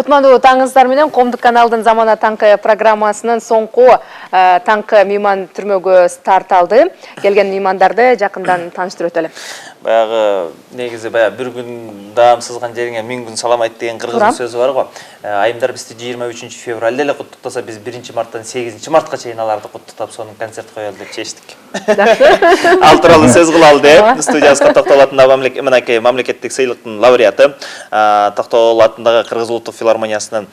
Кутмандуу таңыңыздар менен Коомдук каналдын Замана таңкы программасынын соңку таңкы мейман түрмөгө старт алды. Келген меймандарды жакындан тааныштырып өтөлү. Баягы негизи бир күн даам сызган жериңе 1000 күн салам айт деген кыргыз сөзү бар го. Айымдар бизди 23 февралда эле куттуктаса, биз 1 марттан 8 мартка чейин аларды куттуктап, сонун концерт коелу деп чечтик. Ал тууралуу сөз кылалы деп студиябызга Токтогул атындагы мамлекеттик сыйлыктын лауреаты, Токтогул атындагы Кыргыз улуттук филармониясынын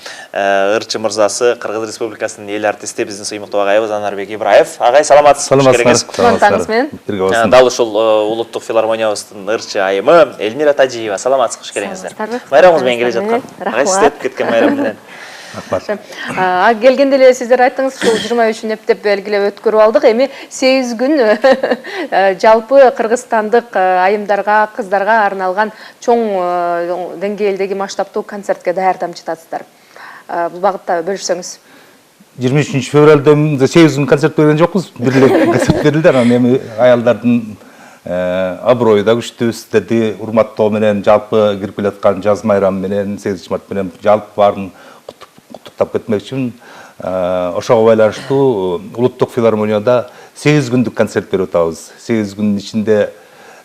ырчы мырзасы, Кыргыз Республикасынын эл артисти, биздин сыймыктуу агайыбыз Анарбек Ибраев. Агай, саламатсызбы? Таңыңыз менен. Дал ушул улуттук филармониябыздын ырчы айымы Эльмира Тажиева. Саламатсызбы? Куш келиңиздер. Майрамыңыз менен келе жаткан. Агай, сиздеп кеткен майрам менен. Келгенде эле сиздер айттыңыз, ушул 23 эптеп белгилеп өткөрүп алдык. Эми 8 күн жалпы кыргызстандык айымдарга, кыздарга арналган чоң деңгээлдеги масштабтуу концертке даярданып жатасыздар. Бул багытта бөлүшсөңүз. 23 февралда 8 күн концерт берген жокпуз. Бир эле концерт берилди. Эми аялдардын аброю да күчтүү, сиздерди урматтоо менен жалпы кирип келаткан жаз майрамы менен 8 март менен жалпы баарын куттуктап кетмекчимин. Ошого байланыштуу улуттук филармонияда 8 күндүк концерт берип атабыз. 8 күндүн ичинде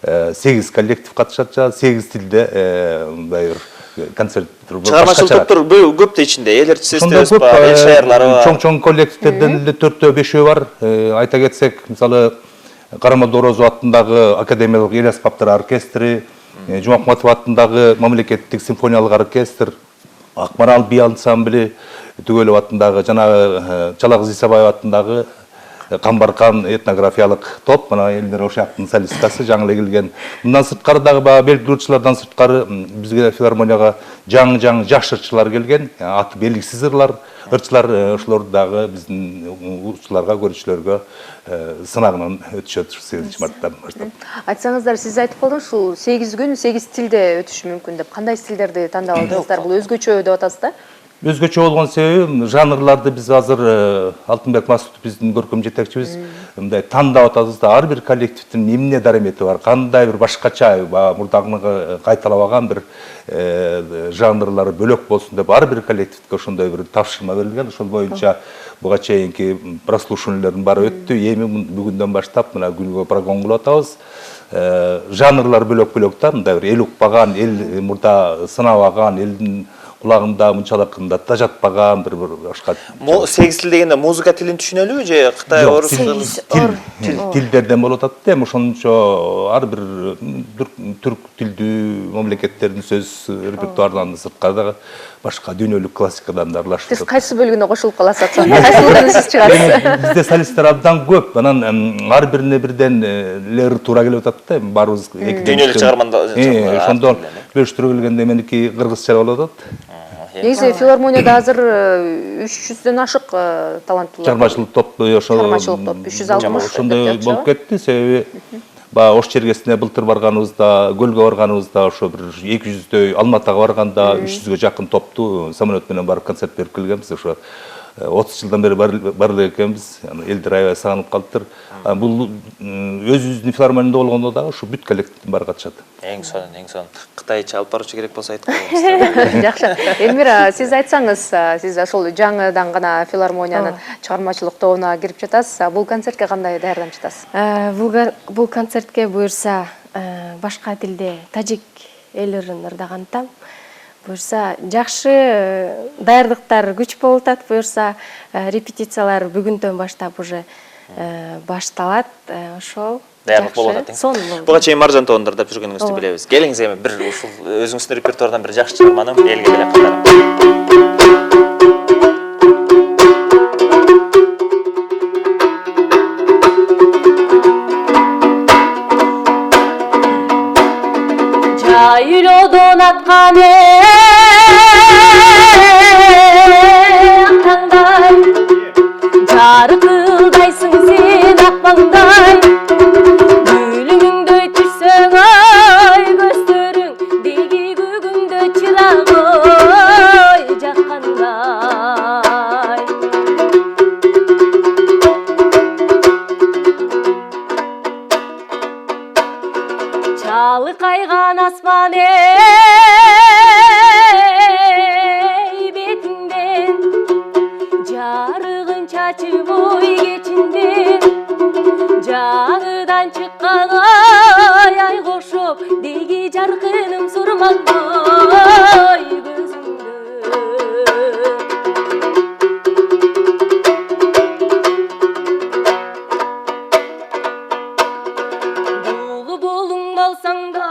8 коллектив катышат, 8 тилде мындай бир концерт. Чыгармачылык топтор көп да ичинде, эл артистерибиз бар, эл шаарлары бар. Чоң коллективдерден эле 4-5 бар. Айта кетсек, мисалы Карамолдо Орозов атындагы академиялык эл аспаптар оркестри, Жумакматов атындагы мамлекеттик симфониялык оркестр, Акмарал би ансамбли, Түгөлөв атындагы жана Чалакыз Исабаев атындагы Камбаркан этнографиялык топ, мына Эльмира Ошактын солисткасы жаңы эле келген. Мындан сырткары дагы белгилүү ырчылардан сырткары бизге филармонияга жаңы жаш ырчылар келген, аты белгисиз ырчылар, ошолор дагы биздин ырчыларга, көрүүчүлөргө сынагынан өтүшөт 8 марттан баштап. Айтсаңыздар, сиз айтып калдыңыз, ушул 8 күн 8 тилде өтүшү мүмкүн деп. Кандай стилдерди тандап алдыңыздар? Бул өзгөчө деп атасыз да? Өзгөчө болгон себеби жанрларды биз азыр Алтынбек Масутов биздин көркөм жетекчибиз мындай тандап атабыз да, ар бир коллективдин эмне дарамети бар, кандай бир башкача, мурдагы кайталабаган бир жанрлары бөлөк болсун деп ар бир коллективге ошондой бир тапшырма берилген. Ошол боюнча буга чейинки прослушиваниялардын баары өттү. Эми бүгүндөн баштап мына күнгө программа кылып атабыз. Жанрлар бөлөк да, мындай бир эл укпаган, эл мурда сынабаган, элдин кулагында мынчалык да жатпаган бир башка. 8 тил дегенде музыка тилин түшүнөлүбү же Кытай, орус, тилдерден болуп атат да, ошончо ар бир түрк тилдүү мамлекеттердин сөз репертуарынан сырткары дагы башка дүйнөлүк классикадан да аралашып. Сиз кайсы бөлүгүнө кошулуп каласыз? Кайсылыгын сиз чыгарасыз? Бизде солисттер абдан көп. Анан ар бирине бирден эле туура келип атат да. Баарыбыз дүйнөлүк чыгарманда. Ошондон бөлүштүрө келгенде меники кыргызча болуп атат. Негизи филармонияда азыр 300дөн ашык таланттуулар. Чыгармачылык топ, чыгармачылык топ 360. Ошондой болуп кетти, себеби Ош чергесине былтыр барганыбызда, көлгө барганыбызда, ошо бир 200дөй, Алматага барганда 300гө жакын топту самолет менен барып концерт берип келгенбиз. Ошо 30 жылдан бери бар эле экенбиз. Элдер аябай сагынып калыптыр. Бул өзүбүздүн филармонияда болгондо дагы ушу бүт коллективдин баары катышат. Эң сонун. Кытайча алып баруучу керек болсо айтып коюңуз. Жакшы. Эльмира, сиз айтсаңыз, сиз ошол жаңыдан гана филармониянын чыгармачылык тобуна кирип жатасыз. Бул концертке кандай даярданып жатасыз? Бул концертке буюрса башка тилде тажик эл ырын ырдагантам. Буюрса жакшы даярдыктар күч болуп атат. Буюрса репетициялар бүгүндөн баштап уже башталат. Ошол даярдык болуп атат. Буга чейин маржан тобунда ырдап жүргөнүңүздү билебиз. Келиңиз эми бир ушул өзүңүздүн репертуардан бир жакшы чыгарманы элге деле кайтарып. Жайлоодон аткан таңдай, жаркылдайсың сен акмаңдай, гүлүңдөй түшсөң ай, көздөрүң диги көгүңдө чырак ой жаккандай. Çalıkaygan asman ey жарыгын чачып ой кечинден жаңыдан чыккан ай кошоп деги жаркыным сурмактай көзүмдө булу болуң алсаң да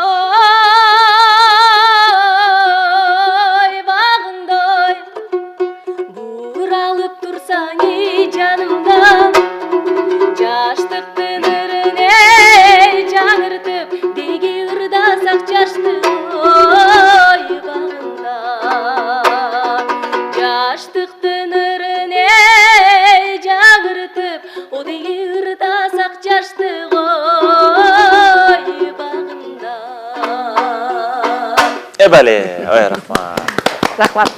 багындай буралып турсаң жанымдан жаштыктын ырыне жаңыртып деги ырдасак жашты ой багында жаштыктын ырыне жаңыртып о деги ырдасак жашты ой багында Эбали, ой рахмат. Рахмат.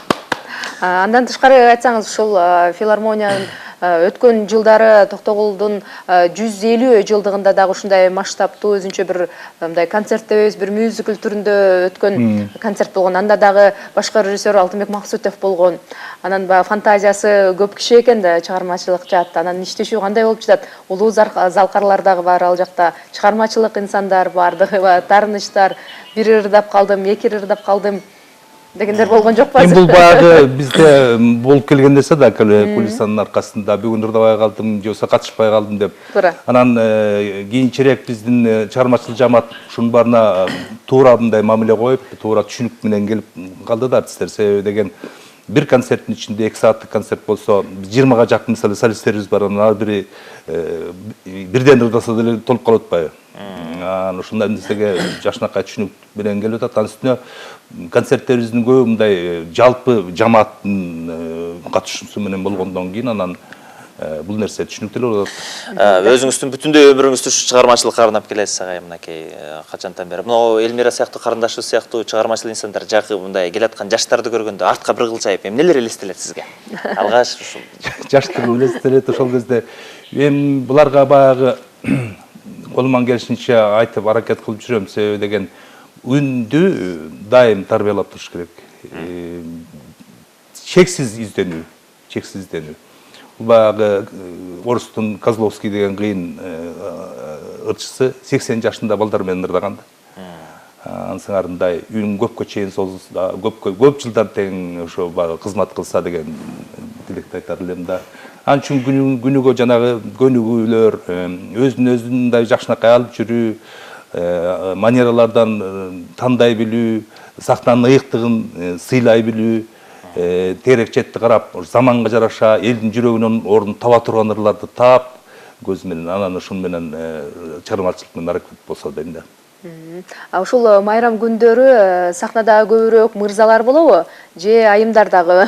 Андан тышкары айтсаңыз, ушул филармониянын өткөн жылдары Токтогулдун 150 жылдыгында дагы ушундай масштабтуу өзүнчө бир мындай концерттебиз, бир мюзикл түрүндө өткөн концерт болгон. Анда дагы башкы режиссер Алтынбек Максутов болгон. Анан баягы фантазиясы көп киши экен да, чыгармачылык жаат. Анан иштешүү кандай болуп жатат? Улуу залкарлар дагы бар ал жакта. Чыгармачылык инсандар бардыгы бар, таарынычтар. Бир ырдап калдым, эки ырдап калдым дегендер болгон жокпу? Эми бул баягы бизде болуп келген нерсе да, кулисанын аркасында бүгүн ырдабай калдым, же болбосо катышпай калдым деп. Туура. Анан кийинчерээк биздин чыгармачыл жамаат ушунун баарына туура мындай мамиле коюп, туура түшүнүк менен келип калды да артисттер. Себеби деген бир концерттин ичинде 2 сааттык концерт болсо 20га жакын мисалы солисттерибиз бар, анан ар бири бирден ырдаса деле толуп калып атпайбы? Ушундай нерсеге жашынакай түшүнүк менен келип атат. Анын үстүнө концерттерибиздин көбү мындай жалпы жамааттын катышуусу менен болгондон кийин анан бул нерсе түшүнүктүү болуп атат. Өзүңүздүн бүтүндөй өмүрүңүздү ушу чыгармачылыкка арнап келесиз агай мынакей качантан бери. Мына Элмира сыяктуу карындашыбыз сыяктуу чыгармачыл инсандар жакы мындай келаткан жаштарды көргөндө артка бир кылчайып эмнелер элестелет сизге? Алгаш ушул жаштыгы элестелет ошол кезде. Эми буларга баягы колуман келишинче айтып аракет кылып жүрөм. Себеби деген үндү дайым тарбиялап туруш керек. Чексиз изденүү, чексиз изденүү. Баягы орустун Козловский деген кыйын ырчысы 80 жашында балдар менен ырдаган да. Ансыңарындай үнүн көпкө чейин созулса, көп жылдар тең ошо баягы кызмат кылса деген тилекти айтар элем да. Ал үчүн күнүгө жанагы көнүгүүлөр, өзүн мындай жакшынакай алып жүрүү, манералардан тандай билүү, сахнанын ыйыктыгын сыйлай билүү, терек четти карап, заманга жараша элдин жүрөгүнөн орун таба турган ырларды таап, көз менен анан ушун менен чыгармачылык менен аракет болсо дейм да. Ушул майрам күндөрү сахнада көбүрөөк мырзалар болобу же айымдар дагы?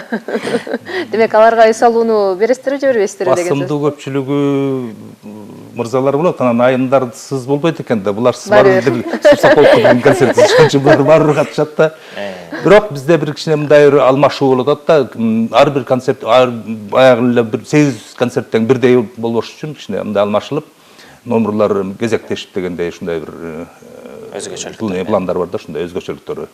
Демек аларга үй салууну бересиздерби же бербейсиздерби деген сөз? Басымдуу көпчүлүгү мырзалар болот, анан айымдарсыз болбойт экен да. Буларсыз баары бир Соколовдун концерти ошончо булар баары катышат да. Бирок бизде бир кичине мындай алмашуу болуп атат да. Ар бир концерт баягы эле бир 8 концерттен бирдей болбош үчүн кичине мындай алмашылып, номерлар кезектешип дегендей ушундай бир өзгөчөлүк пландар бар да, ушундай өзгөчөлүктөрү.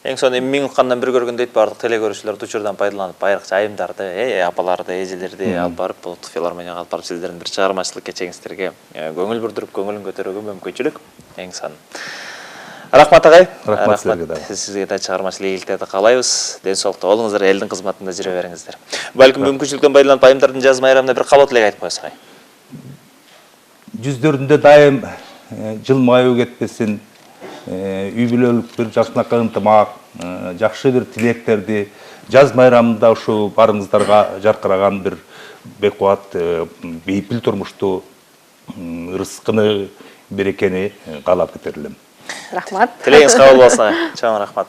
Эң сонун миң уккандан бир көргөн дейт, баардык телекөрүүчүлөр учурдан пайдаланып, айрыкча айымдарды, апаларды, эжелерди алып барып, Улуттук филармонияга алып барып сиздердин бир чыгармачылык кечеңиздерге көңүл бурдуруп, көңүлүн көтөрүүгө мүмкүнчүлүк. Эң сонун. Рахмат агай. Рахмат сизге да. Сизге да чыгармачылык ийгиликтерди каалайбыз. Ден соолукта болуңуздар, элдин кызматында жүрө бериңиздер. Балким мүмкүнчүлүктөн пайдаланып айымдардын жаз майрамына бир кабат элек айтып коесуз агай. Жүздөрүндө дайым жылмаюу кетпесин, үй бүлөлүк бир жакшынакай ынтымак, жакшы бир тилектерди жаз майрамында ушу барыңыздарга жаркыраган бир бекубат, бейпил турмушту, ырыскыны, берекени каалап кетер элем. Рахмат. Тилегиңиз кабыл болсун. Чоң рахмат.